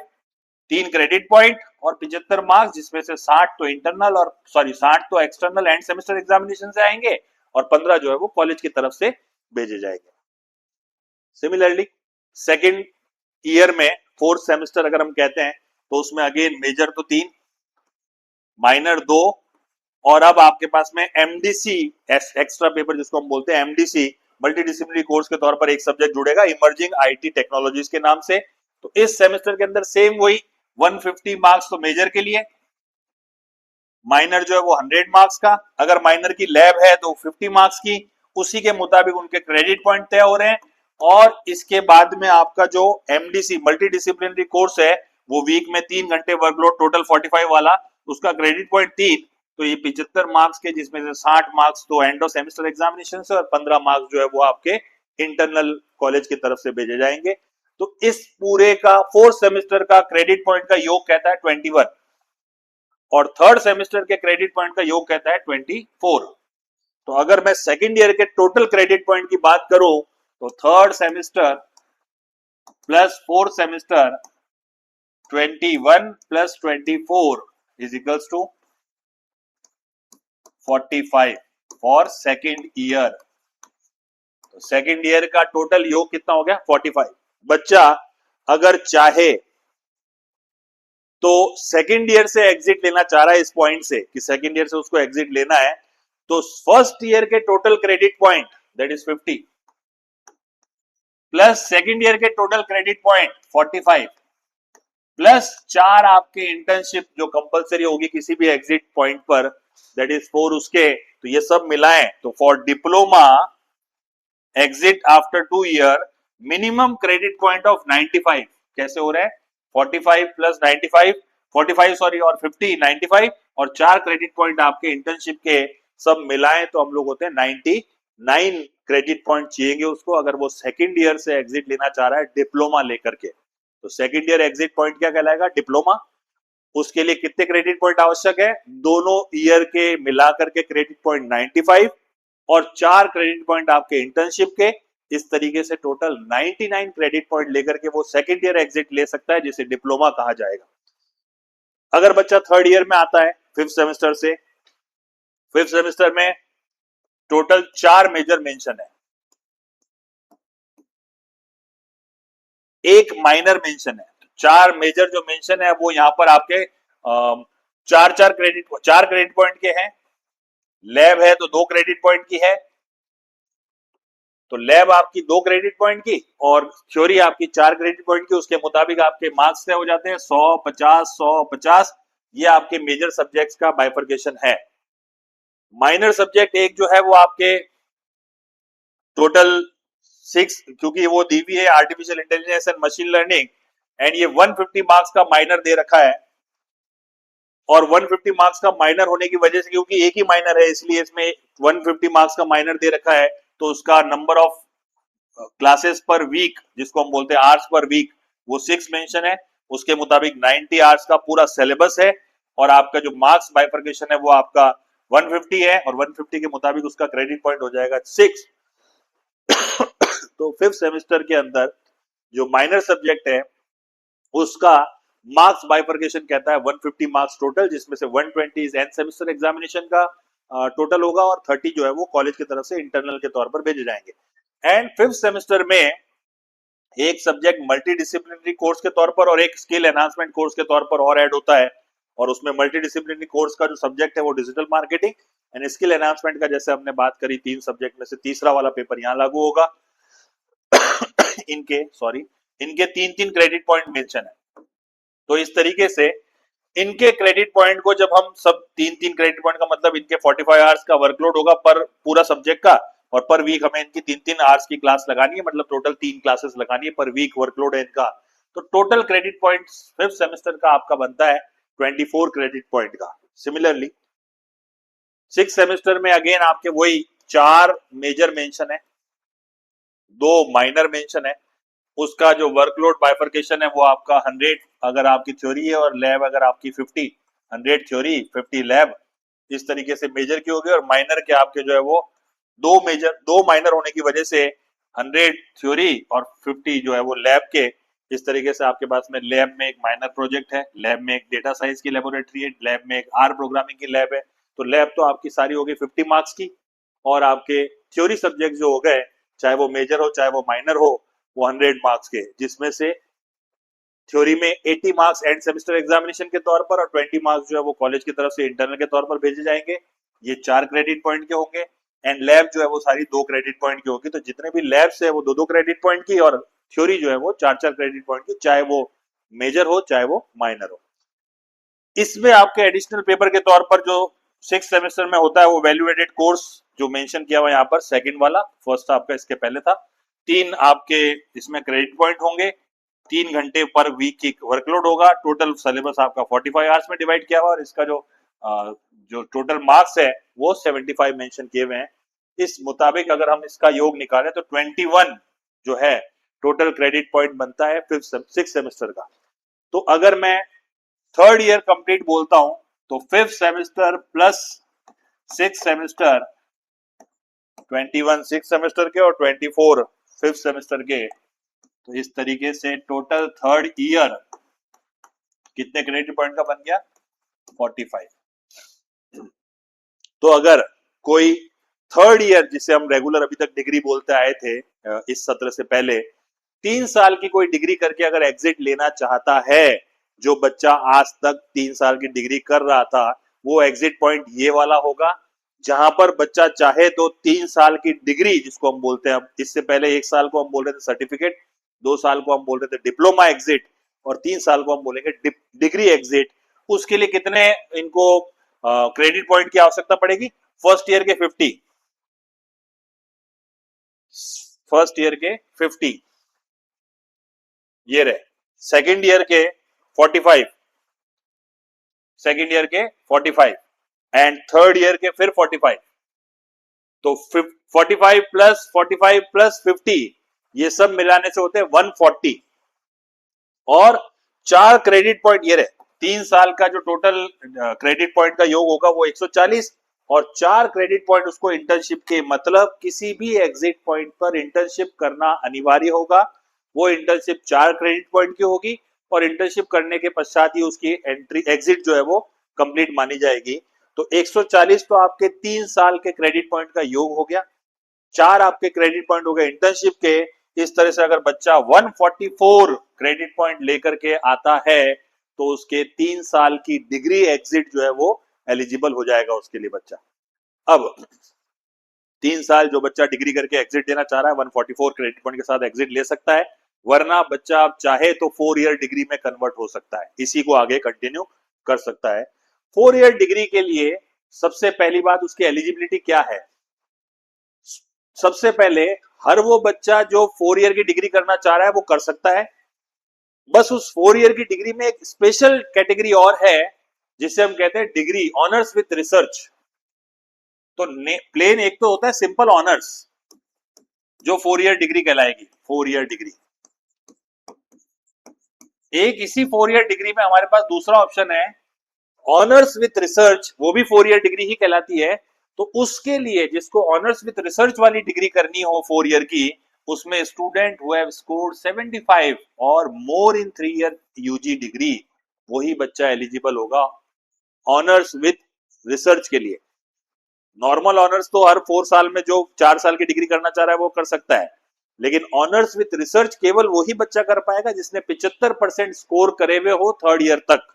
3 क्रेडिट पॉइंट और 75 मार्क्स, जिसमें से 60 तो इंटरनल और 60 तो एक्सटर्नल एंड सेमेस्टर एग्जामिनेशन से आएंगे और 15 जो है वो कॉलेज की तरफ से भेजे जाएंगे। सिमिलरली सेकेंड ईयर में फोर्थ सेमेस्टर अगर हम कहते हैं तो उसमें अगेन मेजर तो 3, माइनर 2 और अब आपके पास में एमडीसी एक्स्ट्रा पेपर जिसको हम बोलते हैं एमडीसी मल्टी डिसिप्लिनरी कोर्स के तौर पर एक सब्जेक्ट जुड़ेगा इमर्जिंग आईटी टेक्नोलॉजीज के नाम से। तो इस सेमेस्टर के अंदर सेम वही 150 मार्क्स तो मेजर के लिए, माइनर जो है वो 100 मार्क्स का, अगर माइनर की लैब है तो 50 मार्क्स की, उसी के मुताबिक उनके क्रेडिट पॉइंट तय हो रहे हैं। और इसके बाद में आपका जो एमडीसी मल्टी डिसिप्लिनरी कोर्स है वो वीक में 3 घंटे वर्कलोड टोटल 45 वाला, उसका क्रेडिट पॉइंट 3, तो ये 75 मार्क्स के, जिसमें से 60 मार्क्स तो एंड ऑफ सेमेस्टर एग्जामिनेशन से और 15 मार्क्स जो है वो आपके इंटरनल कॉलेज की तरफ से भेजे जाएंगे। तो इस पूरे का फोर्थ सेमेस्टर का क्रेडिट पॉइंट का योग कहता है 21 और थर्ड सेमेस्टर के क्रेडिट पॉइंट का योग कहता है 24। तो अगर मैं सेकेंड ईयर के टोटल क्रेडिट पॉइंट की बात करूं तो third semester plus fourth semester 21 plus 24 is equals to 45 for second year. तो सेकेंड ईयर का टोटल योग कितना हो गया 45। बच्चा अगर चाहे तो सेकेंड ईयर से एग्जिट लेना चाह रहा है इस पॉइंट से कि सेकेंड ईयर से उसको एग्जिट लेना है, तो फर्स्ट ईयर के total credit point that is 50 plus second year के टोटल क्रेडिट पॉइंट 45 प्लस 4 आपके इंटर्नशिप जो कंपलसरी होगी किसी भी एग्जिट पॉइंट पर दैट इज 4 उसके, तो ये सब मिलाएं तो for diploma exit after 2 year minimum credit point of 95 कैसे हो रहा है 45 प्लस 95 45 सॉरी और 50 95 और 4 क्रेडिट पॉइंट आपके इंटर्नशिप के सब मिलाएं तो हम लोग होते हैं 99 क्रेडिट पॉइंट चाहिए उसको अगर वो सेकेंड ईयर से एग्जिट लेना चाह रहा है डिप्लोमा लेकर के। तो सेकेंड ईयर एग्जिट पॉइंट क्या कहलाएगा डिप्लोमा। उसके लिए कितने क्रेडिट पॉइंट आवश्यक है, दोनों ईयर के मिलाकर के क्रेडिट पॉइंट 95 और 4 क्रेडिट पॉइंट आपके इंटर्नशिप के, इस तरीके से टोटल 99 क्रेडिट पॉइंट लेकर के वो सेकेंड ईयर एग्जिट ले सकता है जिसे डिप्लोमा कहा जाएगा। अगर बच्चा थर्ड ईयर में आता है फिफ्थ सेमेस्टर से, फिफ्थ सेमेस्टर में टोटल 4 मेजर मेंशन है, एक माइनर मेंशन है, 4 मेजर जो मेंशन है वो यहां पर आपके 4 क्रेडिट पॉइंट के हैं। लैब है तो 2 क्रेडिट पॉइंट की है, तो लैब आपकी 2 क्रेडिट पॉइंट की और थ्योरी आपकी 4 क्रेडिट पॉइंट की, उसके मुताबिक आपके मार्क्स तय हो जाते हैं 100 50 100 50। ये आपके मेजर सब्जेक्ट्स का बाइफर्केशन है। माइनर सब्जेक्ट एक जो है वो आपके टोटल 6, क्योंकि वो दी हुई है artificial intelligence and machine learning and ये 150 मार्क्स का माइनर दे रखा है और 150 मार्क्स का माइनर होने की वजह से, क्योंकि एक ही माइनर है इसलिए इसमें 150 मार्क्स का माइनर दे रखा है, तो उसका number of classes per week जिसको हम बोलते हैं आवर्स पर वीक वो 6 मेंशन है। उसके मुताबिक 90 आवर्स का पूरा सिलेबस है और आपका जो मार्क्स बाइफर्केशन है वो आपका 150 है और 150 के मुताबिक उसका क्रेडिट पॉइंट हो जाएगा 6। तो फिफ्थ सेमेस्टर के अंदर जो माइनर सब्जेक्ट है उसका मार्क्स बाइफर्केशन कहता है 150 मार्क्स टोटल, जिसमें से 120 एंड सेमेस्टर एग्जामिनेशन का टोटल होगा और 30 जो है वो कॉलेज की तरफ से इंटरनल के तौर पर भेजे जाएंगे। एंड फिफ्थ सेमेस्टर में एक सब्जेक्ट मल्टी डिसिप्लिनरी कोर्स के तौर पर और एक स्किल एनहांसमेंट कोर्स के तौर पर और ऐड होता है और उसमें मल्टी डिसिप्लिनरी कोर्स का जो सब्जेक्ट है वो digital marketing and skill enhancement का, जैसे हमने बात करी 3 सब्जेक्ट में से तीसरा वाला पेपर यहाँ लागू होगा। इनके 3-3 क्रेडिट पॉइंट मेंशन है। तो इस तरीके से इनके क्रेडिट पॉइंट को जब हम सब 3-3 क्रेडिट पॉइंट का मतलब इनके 45 आवर्स का वर्कलोड होगा पर पूरा सब्जेक्ट का और पर वीक हमें इनकी 3-3 आवर्स की क्लास लगानी है, मतलब टोटल 3 क्लासेस लगानी है पर वीक वर्कलोड है इनका। तो total credit point fifth semester का आपका बनता है 24 क्रेडिट पॉइंट का। सिमिलरली सिक्स सेमेस्टर में अगेन आपके वही 4 मेजर मेंशन है, 2 माइनर मेंशन है, उसका जो वर्कलोड बाइफर्केशन है वो आपका 100 अगर आपकी थ्योरी है और लैब अगर आपकी 50, 100 थ्योरी 50 लैब, इस तरीके से मेजर की होगी। और माइनर के आपके जो है वो 2 माइनर होने की वजह से 100 थ्योरी और 50 जो है वो लैब के, इस तरीके से आपके पास में लैब में एक माइनर प्रोजेक्ट है, लैब में एक डेटा साइंस की लेबोरेटरी है, लैब में एक आर प्रोग्रामिंग की लैब है। तो लैब तो आपकी सारी होगी 50 मार्क्स की, और आपके थ्योरी सब्जेक्ट जो हो गए, चाहे वो मेजर हो चाहे वो माइनर हो, वो 100 मार्क्स के, जिसमें से थ्योरी में 80 मार्क्स एंड सेमेस्टर एग्जामिनेशन के तौर पर और 20 मार्क्स जो है वो कॉलेज की तरफ से इंटरनल के तौर पर भेजे जाएंगे। ये 4 क्रेडिट पॉइंट के होंगे। एंड लैब जो है वो सारी 2 क्रेडिट पॉइंट की होगी। तो जितने भी लैब्स है वो 2-2 क्रेडिट पॉइंट की, और थ्योरी जो है वो 4-4 क्रेडिट पॉइंट की, चाहे वो मेजर हो चाहे वो माइनर हो। इसमें आपके एडिशनल पेपर के तौर पर जो 6 सेमेस्टर में होता है वो वैल्यूएटेड कोर्स जो मेंशन किया हुआ यहाँ पर, सेकंड वाला, फर्स्ट आपका इसके पहले था। 3 आपके इसमें क्रेडिट पॉइंट होंगे, 3 घंटे पर वीक की वर्कलोड होगा। टोटल सिलेबस आपका 45 आवर्स में डिवाइड किया हुआ, और इसका जो टोटल मार्क्स है वो 75 मेंशन किए हुए हैं। इस मुताबिक अगर हम इसका योग निकालें तो 21 जो है टोटल क्रेडिट पॉइंट बनता है 6 सेमेस्टर का। तो अगर मैं थर्ड ईयर कंप्लीट बोलता हूं तो 5th semester plus 6 semester, 21 6 semester के और 24 5th सेमेस्टर के। तो इस तरीके से टोटल थर्ड ईयर कितने क्रेडिट पॉइंट का बन गया? 45। तो अगर कोई थर्ड ईयर, जिसे हम रेगुलर अभी तक डिग्री बोलते आए थे इस सत्र से पहले, 3 साल की कोई डिग्री करके अगर एग्जिट लेना चाहता है, जो बच्चा आज तक 3 साल की डिग्री कर रहा था, वो एग्जिट पॉइंट ये वाला होगा, जहां पर बच्चा चाहे तो 3 साल की डिग्री, जिसको हम बोलते हैं, इससे पहले 1 साल को हम बोल रहे थे सर्टिफिकेट, 2 साल को हम बोल रहे थे डिप्लोमा एग्जिट, और 3 साल को हम बोलेंगे डिग्री एग्जिट। उसके लिए कितने इनको क्रेडिट पॉइंट की आवश्यकता पड़ेगी? फर्स्ट ईयर के 50, फर्स्ट ईयर के 50 ये रहे, सेकेंड ईयर के 45, सेकेंड ईयर के 45, एंड थर्ड ईयर के फिर 45। तो 45 प्लस 45 प्लस 50, ये सब मिलाने से होते हैं 140, और 4 क्रेडिट पॉइंट ये रहे। 3 साल का जो टोटल क्रेडिट पॉइंट का योग होगा वो 140, और 4 क्रेडिट पॉइंट उसको इंटर्नशिप के, मतलब किसी भी एग्जिट पॉइंट पर इंटर्नशिप करना अनिवार्य होगा। वो इंटर्नशिप 4 क्रेडिट पॉइंट की होगी, और इंटर्नशिप करने के पश्चात ही उसकी एंट्री एग्जिट जो है वो कंप्लीट मानी जाएगी। तो 140 तो आपके 3 साल के क्रेडिट पॉइंट का योग हो गया, 4 आपके क्रेडिट पॉइंट हो गए इंटर्नशिप के। इस तरह से अगर बच्चा 144 क्रेडिट पॉइंट लेकर के आता है तो उसके 3 साल की डिग्री एग्जिट जो है वो एलिजिबल हो जाएगा उसके लिए बच्चा। अब 3 साल जो बच्चा डिग्री करके एग्जिट देना चाह रहा है 144 क्रेडिट पॉइंट के साथ एग्जिट ले सकता है, वरना बच्चा चाहे तो 4 ईयर डिग्री में कन्वर्ट हो सकता है, इसी को आगे कंटिन्यू कर सकता है। 4 ईयर डिग्री के लिए सबसे पहली बात, उसकी एलिजिबिलिटी क्या है? सबसे पहले हर वो बच्चा जो 4 ईयर की डिग्री करना चाह रहा है वो कर सकता है। बस उस 4 ईयर की डिग्री में एक स्पेशल कैटेगरी और है, जिसे हम कहते हैं डिग्री ऑनर्स विद रिसर्च। तो प्लेन एक तो होता है सिंपल ऑनर्स, जो 4 ईयर डिग्री कहलाएगी, 4 ईयर डिग्री। एक इसी 4 ईयर डिग्री में हमारे पास दूसरा ऑप्शन है ऑनर्स विद रिसर्च, वो भी 4 ईयर डिग्री ही कहलाती है। तो उसके लिए जिसको ऑनर्स विद रिसर्च वाली डिग्री करनी हो 4 ईयर की, उसमें स्टूडेंट हु हैव स्कोर्ड 75 और मोर इन 3 ईयर यूजी डिग्री, वही बच्चा एलिजिबल होगा ऑनर्स विद रिसर्च के लिए। नॉर्मल ऑनर्स तो हर 4 साल में जो 4 साल की डिग्री करना चाह रहा है वो कर सकता है, लेकिन ऑनर्स विद रिसर्च केवल वही बच्चा कर पाएगा जिसने 75% स्कोर करे हुए हो थर्ड ईयर तक।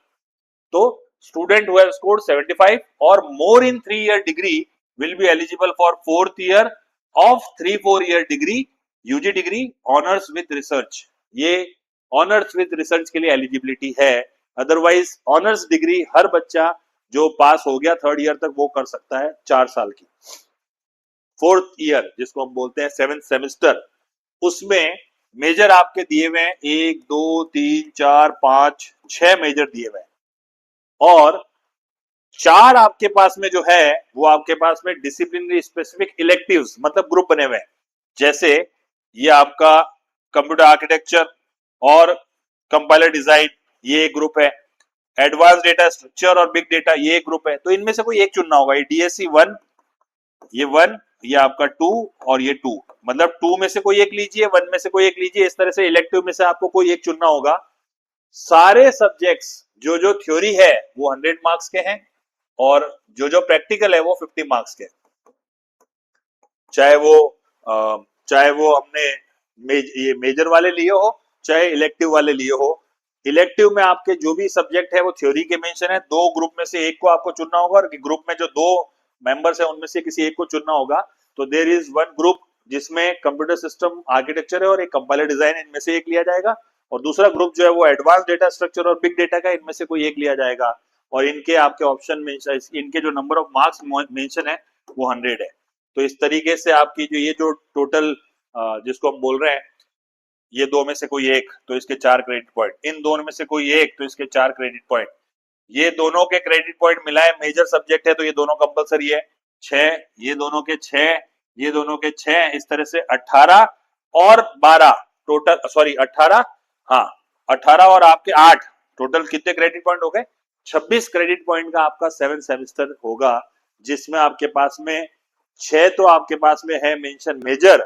तो student who have scored 75 or more in 3 year degree will be eligible for 4th year of 3-4 year degree UG degree honors with research। ये honors with research के लिए eligibility है। अदरवाइज ऑनर्स डिग्री हर बच्चा जो पास हो गया थर्ड ईयर तक वो कर सकता है 4 साल की। 4th ईयर जिसको हम बोलते हैं 7th सेमेस्टर, उसमें मेजर आपके दिए हुए हैं 1 2 3 4 5 6 मेजर दिए हुए हैं, और 4 आपके पास में जो है वो आपके पास में डिसिप्लिनरी स्पेसिफिक इलेक्टिव्स मतलब ग्रुप बने हुए हैं। जैसे ये आपका कंप्यूटर आर्किटेक्चर और कंपाइलर डिजाइन, ये एक ग्रुप है। एडवांस डेटा स्ट्रक्चर और बिग डेटा, ये एक ग्रुप है। तो इनमें से कोई एक चुनना होगा। ये डीएससी 1, ये 1, ये आपका 2 और ये 2 मतलब 2 में से कोई एक लीजिए, 1 में से कोई एक लीजिए, इस तरह से इलेक्टिव में से आपको कोई एक चुनना होगा। सारे सब्जेक्ट्स जो जो थ्योरी है वो 100 मार्क्स के हैं और जो जो प्रैक्टिकल है वो 50 मार्क्स के। चाहे वो चाहे वो हमने ये मेजर वाले लिए हो, चाहे इलेक्टिव वाले लिए हो। इलेक्टिव में आपके जो भी सब्जेक्ट है वो थ्योरी के मेंशन है, दो ग्रुप में से एक को आपको चुनना होगा और ग्रुप में जो दो मेंबर्स है उनमें से किसी एक को चुनना होगा। तो देयर इज वन ग्रुप जिसमें कंप्यूटर सिस्टम आर्किटेक्चर है और एक कंपाइलर डिजाइन, इनमें से एक लिया जाएगा। और दूसरा ग्रुप जो है वो एडवांस डेटा स्ट्रक्चर और बिग डेटा का, इनमें से कोई एक लिया जाएगा। और इनके आपके ऑप्शन में इनके जो नंबर ऑफ मार्क्स मेंशन है वो 100 है। तो इस तरीके से आपकी जो ये जो टोटल जिसको हम बोल रहे हैं, ये दो में से कोई एक तो इसके 4 क्रेडिट पॉइंट, इन दोनों में से कोई एक तो इसके 4 क्रेडिट पॉइंट, ये दोनों के क्रेडिट पॉइंट मिलाए मेजर सब्जेक्ट है तो ये दोनों कंपलसरी है 6, ये दोनों के 6, ये दोनों के 6, इस तरह से 18 और 12 टोटल, सॉरी 18, हाँ 18 और आपके 8, टोटल कितने क्रेडिट पॉइंट हो गए? 26 क्रेडिट पॉइंट का आपका 7 सेमेस्टर होगा, जिसमें आपके पास में 6 तो आपके पास में है मेंशन मेजर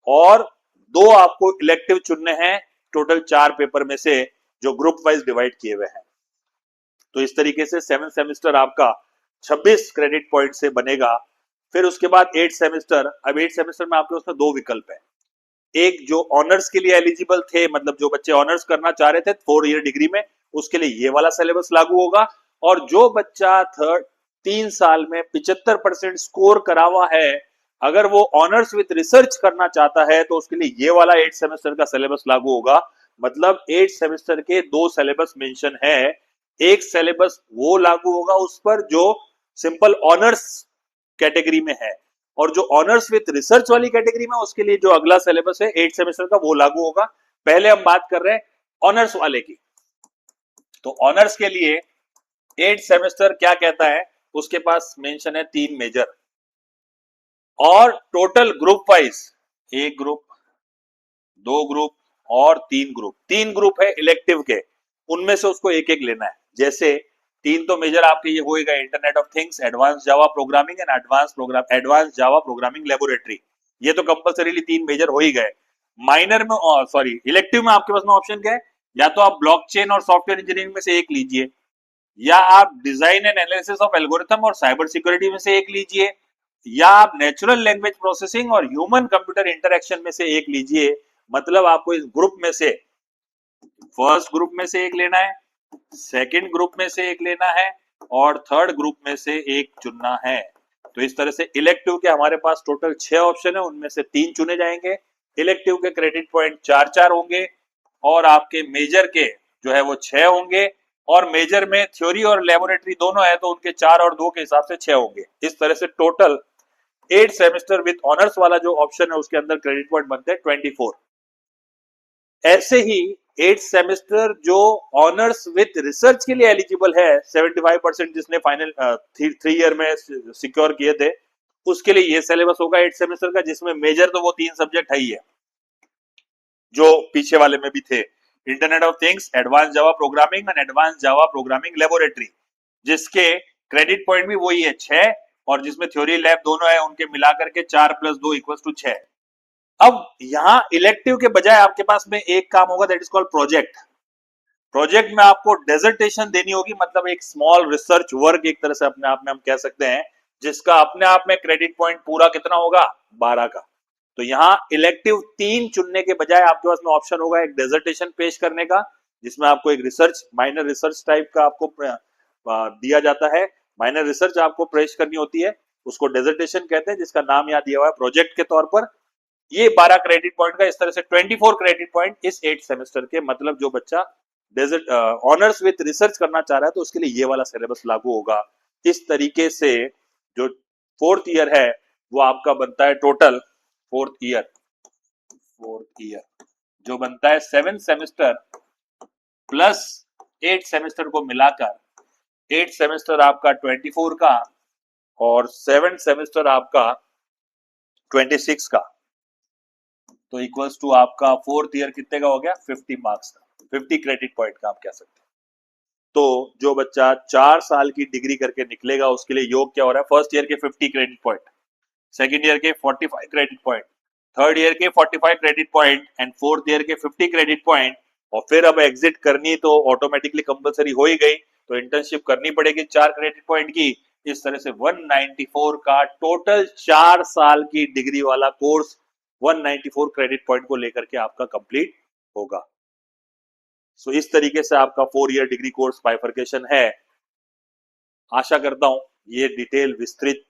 और 2 आपको इलेक्टिव चुनने हैं टोटल 4 पेपर में से जो ग्रुप वाइज डिवाइड किए हुए हैं। तो इस तरीके से 7 सेमेस्टर आपका 26 क्रेडिट पॉइंट से बनेगा। फिर उसके बाद 8 सेमेस्टर, अब 8 सेमेस्टर में आपके उसमें दो विकल्प है। एक जो ऑनर्स के लिए एलिजिबल थे, मतलब जो बच्चे ऑनर्स करना चाह रहे थे 4 ईयर डिग्री में, उसके लिए ये वाला सिलेबस लागू होगा। और जो बच्चा 3 साल में 75% स्कोर करा हुआ है, अगर वो ऑनर्स विद रिसर्च करना चाहता है तो उसके लिए ये वाला 8 सेमेस्टर का सिलेबस लागू होगा। मतलब 8 सेमेस्टर के 2 सिलेबस मेंशन है। एक सिलेबस वो लागू होगा उस पर जो सिंपल ऑनर्स कैटेगरी में है, और जो ऑनर्स विद रिसर्च वाली कैटेगरी में उसके लिए जो अगला सिलेबस है 8 सेमेस्टर का वो लागू होगा। पहले हम बात कर रहे हैं ऑनर्स वाले की। तो ऑनर्स के लिए 8 सेमेस्टर क्या कहता है, उसके पास मेंशन है 3 मेजर और total group wise 1 group, 2 group और 3 ग्रुप। 3 ग्रुप है इलेक्टिव के, उनमें से उसको एक एक लेना है। जैसे 3 तो मेजर आपके ये होएगा internet of things, advance Java programming and advance Java programming laboratory, ये तो कंपलसरीली 3 मेजर हो ही गए। माइनर में सॉरी इलेक्टिव में आपके पास में ऑप्शन क्या है, या तो आप ब्लॉकचेन और सॉफ्टवेयर इंजीनियरिंग में से एक लीजिए, या आप design and analysis of algorithm और साइबर सिक्योरिटी में से एक लीजिए, या आप नेचुरल लैंग्वेज प्रोसेसिंग और ह्यूमन कंप्यूटर इंटरेक्शन में से एक लीजिए। मतलब आपको इस ग्रुप में से फर्स्ट ग्रुप में से एक लेना है, सेकंड ग्रुप में से एक लेना है और थर्ड ग्रुप में से एक चुनना है। तो इस तरह से इलेक्टिव के हमारे पास टोटल 6 ऑप्शन है, उनमें से 3 चुने जाएंगे। इलेक्टिव के क्रेडिट पॉइंट 4-4 होंगे और आपके मेजर के जो है वो 6 होंगे, और मेजर में थ्योरी और लेबोरेटरी दोनों है तो उनके 4 और 2 के हिसाब से 6 होंगे। इस तरह से टोटल 8 सेमेस्टर विद ऑनर्स वाला जो ऑप्शन है उसके अंदर क्रेडिट पॉइंट बनते हैं 24। ऐसे ही 8 सेमेस्टर जो ऑनर्स विद रिसर्च के लिए एलिजिबल है, 75% जिसने फाइनल 3 ईयर में सिक्योर किए थे, उसके लिए ये सिलेबस होगा 8 सेमेस्टर का, जिसमें मेजर तो वो 3 सब्जेक्ट है ही है जो पीछे वाले में भी थे, internet of things, advance Java programming and advance Java programming laboratory, जिसके क्रेडिट पॉइंट भी वही है 6, और जिसमें थ्योरी लैब दोनों है, उनके मिलाकर के 4 + 2 = 6। अब यहां इलेक्टिव के बजाय आपके पास में एक काम होगा, that is called project. Project में आपको डेजर्टेशन देनी होगी, मतलब एक स्मॉल रिसर्च वर्क एक तरह से अपने आप में हम कह सकते हैं, जिसका अपने आप में क्रेडिट पॉइंट पूरा कितना होगा, 12 का। तो यहाँ इलेक्टिव 3 चुनने के बजाय आपके पास में ऑप्शन होगा एक डेजर्टेशन पेश करने का, जिसमें आपको एक रिसर्च, माइनर रिसर्च टाइप का आपको दिया जाता है। माइनर रिसर्च आपको पेश करनी होती है, उसको डेजर्टेशन कहते हैं, जिसका नाम यहाँ दिया हुआ है प्रोजेक्ट के तौर पर। ये 12 क्रेडिट पॉइंट का, इस तरह से 24 क्रेडिट पॉइंट इस 8 सेमेस्टर के। मतलब जो बच्चा डेजर्ट ऑनर्स विद रिसर्च करना चाह रहा है तो उसके लिए ये वाला सिलेबस लागू होगा। इस तरीके से जो 4th ईयर है वो आपका बनता है टोटल, 4th ईयर जो बनता है 7 सेमेस्टर प्लस 8 सेमेस्टर को मिलाकर 8 सेमेस्टर आपका 24 का और 7 सेमेस्टर आपका 26 का, तो इक्वल्स टू आपका 4th ईयर कितने का हो गया, 50 मार्क्स का, 50 क्रेडिट पॉइंट का आप कह सकते हैं। तो जो बच्चा 4 साल की डिग्री करके निकलेगा उसके लिए योग क्या हो रहा है, फर्स्ट ईयर के 50 क्रेडिट पॉइंट, सेकंड ईयर के 45 क्रेडिट पॉइंट, थर्ड ईयर के 45 credit point and fourth year के 50 क्रेडिट पॉइंट, और फिर अब एग्जिट करनी तो ऑटोमेटिकली कंपलसरी हो ही गई, तो इंटर्नशिप करनी पड़ेगी 4 क्रेडिट पॉइंट की। इस तरह से 194 का टोटल 4 साल की डिग्री वाला कोर्स 194 क्रेडिट पॉइंट को लेकर के आपका कंप्लीट होगा। सो इस तरीके से आपका 4 ईयर डिग्री कोर्स बाइफरकेशन है। आशा करता हूं ये डिटेल विस्तृत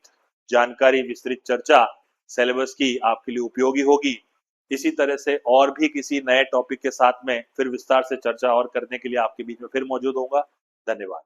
जानकारी, विस्तृत चर्चा सिलेबस की आपके लिए उपयोगी होगी। इसी तरह से और भी किसी नए टॉपिक के साथ में फिर विस्तार से चर्चा और करने के लिए आपके बीच में फिर मौजूद होगा। धन्यवाद।